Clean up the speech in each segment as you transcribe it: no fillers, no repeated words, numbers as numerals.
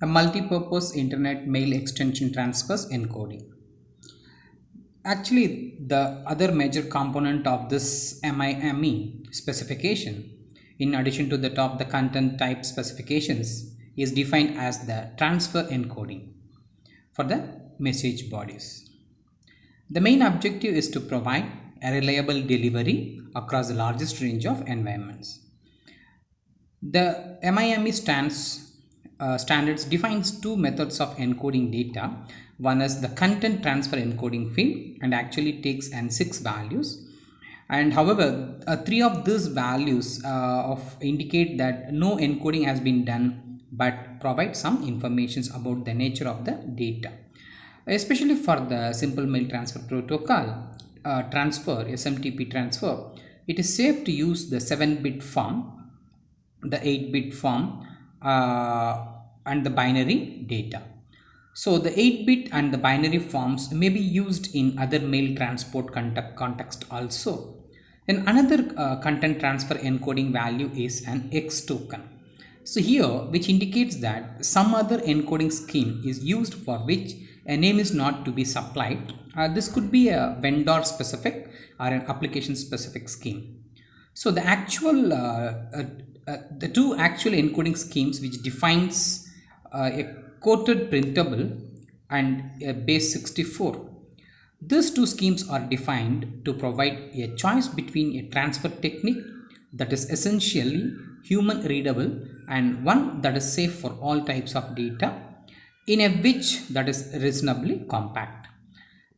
A multi-purpose internet mail extension transfers encoding. Actually, the other major component of this MIME specification, in addition to the top the content type specifications, is defined as the transfer encoding for the message bodies. The main objective is to provide a reliable delivery across the largest range of environments. The MIME standards defines two methods of encoding data. One is the content transfer encoding field and actually takes and six values. And however, three of these values of indicate that no encoding has been done but provide some information about the nature of the data. Especially for the simple mail transfer protocol transfer, SMTP transfer, it is safe to use the 7-bit form, the 8-bit form, and the binary data. So the 8-bit and the binary forms may be used in other mail transport context also. And another content transfer encoding value is an X token. So here, which indicates that some other encoding scheme is used for which a name is not to be supplied. This could be a vendor specific or an application specific scheme. So the two actual encoding schemes which defines a quoted printable and a base 64. These two schemes are defined to provide a choice between a transfer technique that is essentially human readable and one that is safe for all types of data in a which that is reasonably compact.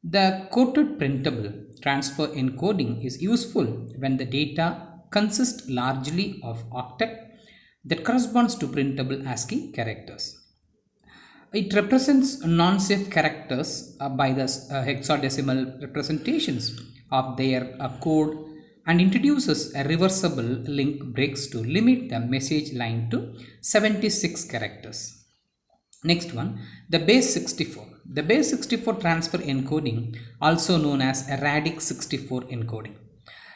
The quoted printable transfer encoding is useful when the data consists largely of octet that corresponds to printable ASCII characters. It represents non-safe characters by the hexadecimal representations of their code and introduces a reversible link breaks to limit the message line to 76 characters. Next one, the base 64. The base 64 transfer encoding, also known as a radix 64 encoding.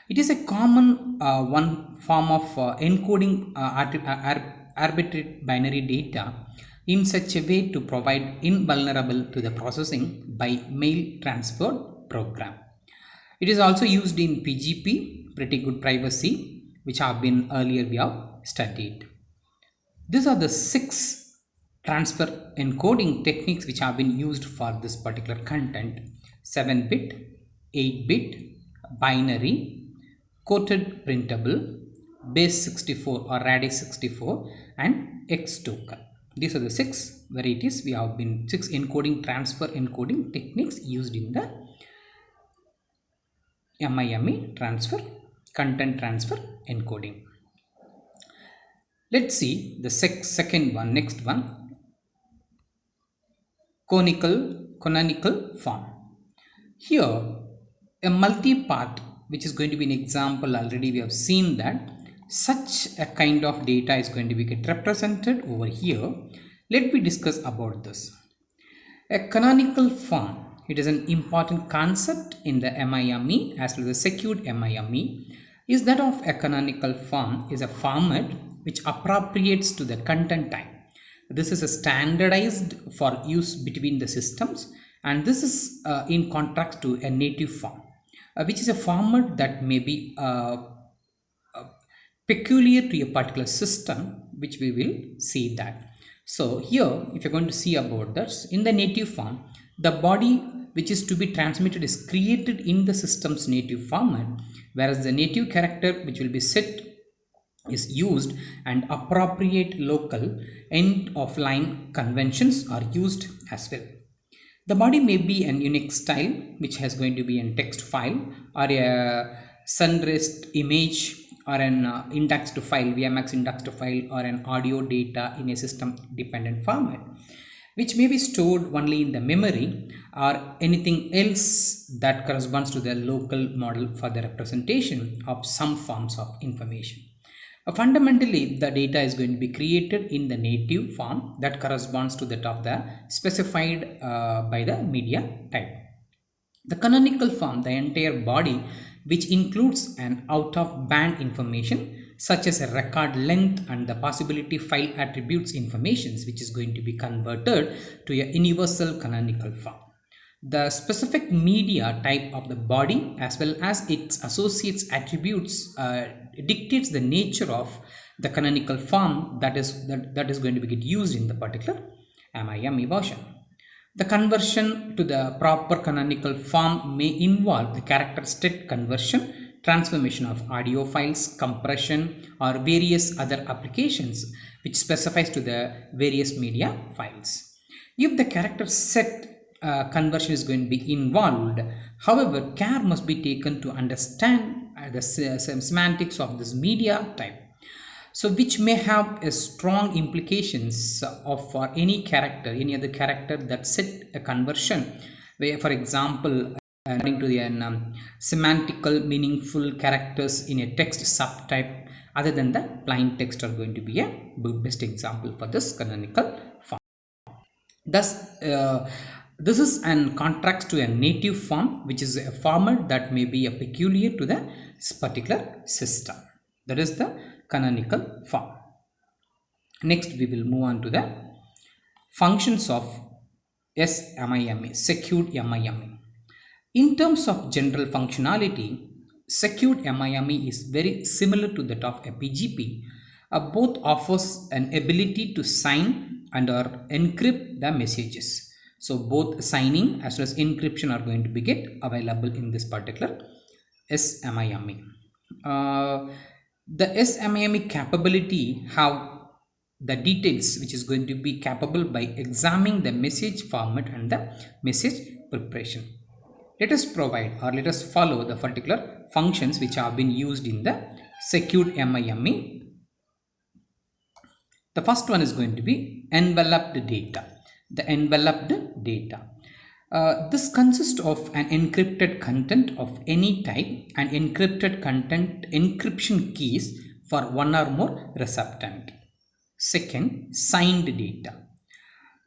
It is a common one form of encoding arbitrary binary data in such a way to provide invulnerable to the processing by mail transfer program. It is also used in PGP, pretty good privacy, which have been earlier we have studied. These are the six transfer encoding techniques which have been used for this particular content: 7-bit, 8-bit, binary, quoted printable, base 64 or radix 64, and X token. These are the six varieties we have been, six encoding transfer encoding techniques used in the MIME transfer, content transfer encoding. Let's see the second one, next one, canonical form. Here, a multi-part, which is going to be an example, already we have seen that such a kind of data is going to be get represented over here. Let me discuss about this. A canonical form, it is an important concept in the MIME as well as the secured MIME, is that of a canonical form is a format which appropriates to the content type. This is a standardized for use between the systems, and this is in contrast to a native form, which is a format that may be peculiar to a particular system, which we will see that. So here, if you're going to see about this, in the native form, the body which is to be transmitted is created in the system's native format, whereas the native character which will be set is used and appropriate local end of line conventions are used as well. The body may be an Unix style, which has going to be a text file or a sunrest image or an indexed file, VMX indexed file, or an audio data in a system dependent format, which may be stored only in the memory or anything else that corresponds to the local model for the representation of some forms of information. Fundamentally, the data is going to be created in the native form that corresponds to that of the specified by the media type. The canonical form, the entire body, which includes an out of band information such as a record length and the possibility file attributes informations, which is going to be converted to a universal canonical form. The specific media type of the body as well as its associates attributes dictates the nature of the canonical form that is going to be get used in the particular MIME version. The conversion to the proper canonical form may involve the character state conversion, transformation of audio files, compression, or various other applications which specifies to the various media files. If the character set conversion is going to be involved, however, care must be taken to understand the semantics of this media type, so which may have a strong implications of for any other character that set a conversion, where for example according to the semantical meaningful characters in a text subtype other than the plain text are going to be a best example for this canonical form. Thus this is an contrast to a native form, which is a format that may be a peculiar to the particular system. That is the canonical form. Next, we will move on to the functions of SMIME, secured MIME. In terms of general functionality, secured MIME is very similar to that of a PGP. Both offers an ability to sign and or encrypt the messages. So both signing as well as encryption are going to be get available in this particular SMIME. The SMIME capability have the details which is going to be capable by examining the message format and the message preparation. Let us provide or let us follow the particular functions which have been used in the secured MIME. The first one is going to be enveloped data. The enveloped data. This consists of an encrypted content of any type and encrypted content encryption keys for one or more recipient. Second, signed data.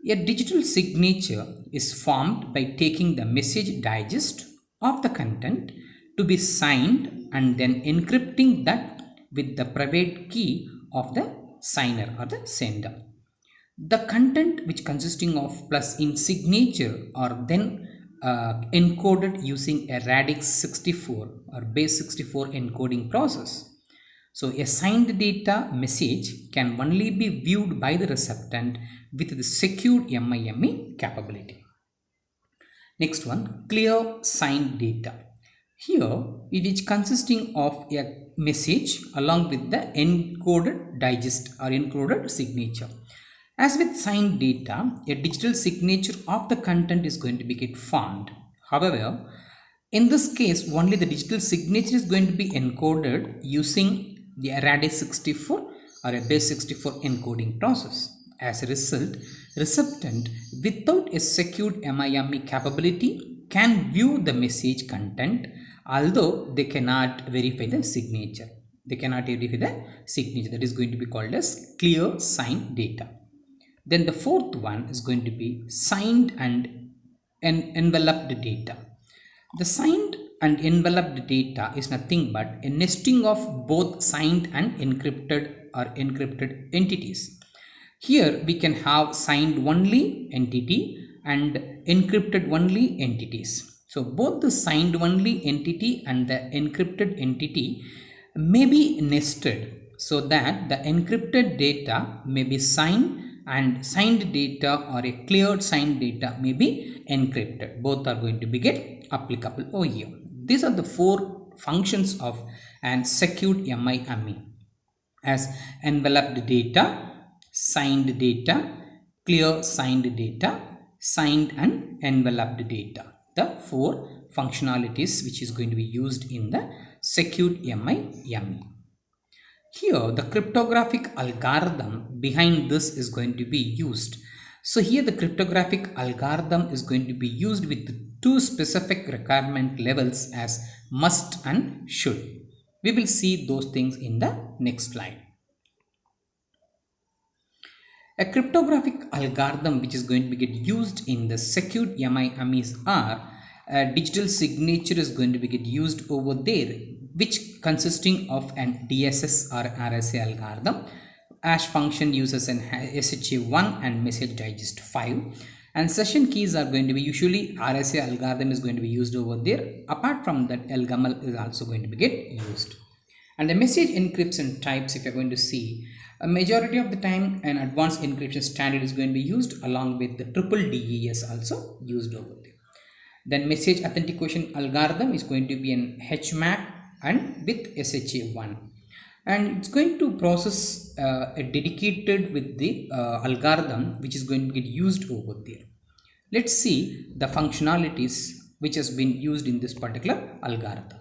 A digital signature is formed by taking the message digest of the content to be signed and then encrypting that with the private key of the signer or the sender. The content which consisting of plus in signature are then encoded using a radix 64 or base 64 encoding process. So a signed data message can only be viewed by the recipient with the secured MIME capability. Next one, clear signed data. Here it is consisting of a message along with the encoded digest or encoded signature. As with signed data, a digital signature of the content is going to be get formed. However, in this case, only the digital signature is going to be encoded using the radix 64 or a base 64 encoding process. As a result, recipient without a secured MIME capability can view the message content, although they cannot verify the signature. They cannot verify the signature. That is going to be called as clear signed data. Then the fourth one is going to be signed and enveloped data. The signed and enveloped data is nothing but a nesting of both signed and encrypted entities. Here we can have signed only entity and encrypted only entities. So both the signed only entity and the encrypted entity may be nested so that the encrypted data may be signed and signed data or a cleared signed data may be encrypted. Both are going to be get applicable over here. These are the four functions of an secured MIME as enveloped data, signed data, clear signed data, signed and enveloped data. The four functionalities which is going to be used in the secured MIME. Here the cryptographic algorithm behind this is going to be used. So here the cryptographic algorithm is going to be used with two specific requirement levels as must and should. We will see those things in the next slide. A cryptographic algorithm which is going to be get used in the secured MIMEs are a digital signature is going to be get used over there which consisting of an DSS or RSA algorithm. Hash function uses an SHA-1 and message digest 5, and session keys are going to be usually RSA algorithm is going to be used over there. Apart from that, LGML is also going to be get used. And the message encryption types, if you're going to see, a majority of the time an advanced encryption standard is going to be used along with the triple DES also used over there. Then message authentication algorithm is going to be an HMAC and with SHA-1, and it's going to process a dedicated with the algorithm which is going to get used over there. Let's see the functionalities which has been used in this particular algorithm.